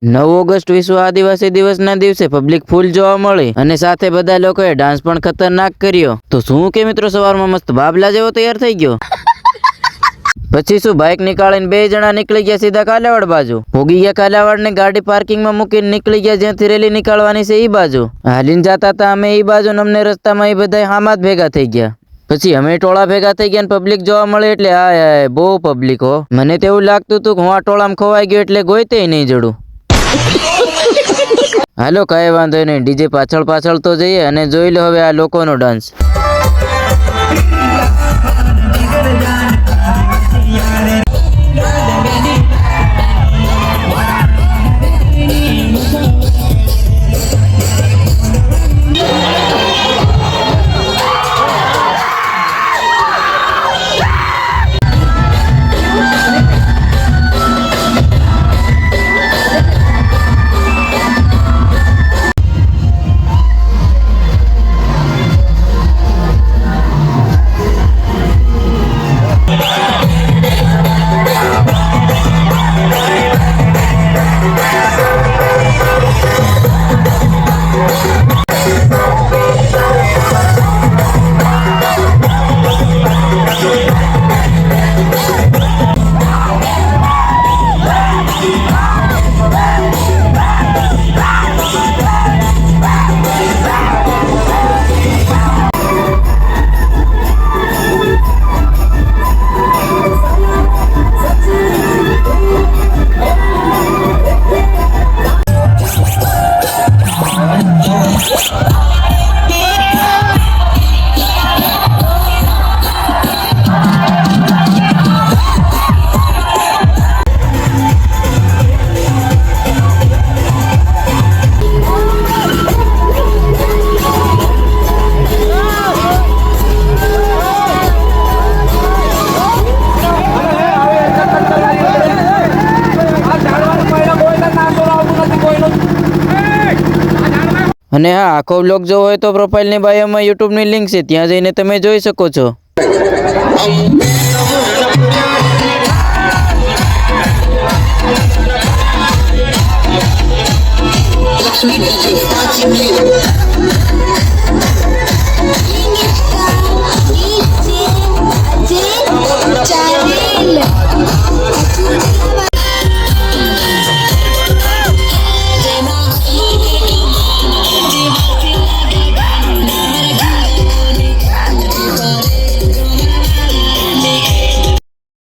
9 August વિશ્વ આદિવાસી દિવસના દિવસે પબ્લિક ફૂલ જોવા મળી અને સાથે બધા લોકોએ ડાન્સ પણ ખતરનાક કર્યો। તો શું કે મિત્રો સવારમાં મસ્ત બાબલા જેવો તૈયાર થઈ ગયો। પછી શું બાઇક નીકાળીને 2 જણા નીકળી ગયા સીધા કાલાવાડ બાજુ। ભોગી ગયા કાલાવાડ ને ગાડી પાર્કિંગમાં મૂકીને નીકળી ગયા જ્યાંથી રેલી નીકળવાની છે એ બાજુ। હાલીને જતા હતા અમે એ બાજુ ને અમને રસ્તામાં એ બધા હામાં જ ભેગા થઈ ગયા। પછી અમે ટોળા ભેગા થઈ ગયા ને પબ્લિક જોવા મળે એટલે હાય બહુ પબ્લિક હો। મને તો એવું લાગતું હતું કે હું આ ટોળામાં ખોવાઈ ગયો એટલે ગોઈતે નહીં જડું। હાલો કઈ વાંધો નહીં, ડીજે પાછળ પાછળ તો જઈએ અને જોઈ લો હવે આ લોકોનો ડાન્સ। અને હા આખો બ્લોગ જોવો હોય તો પ્રોફાઇલની બાયોમાં યુટ્યુબની લિંક છે, ત્યાં જઈને તમે જોઈ શકો છો। Sweet DJ,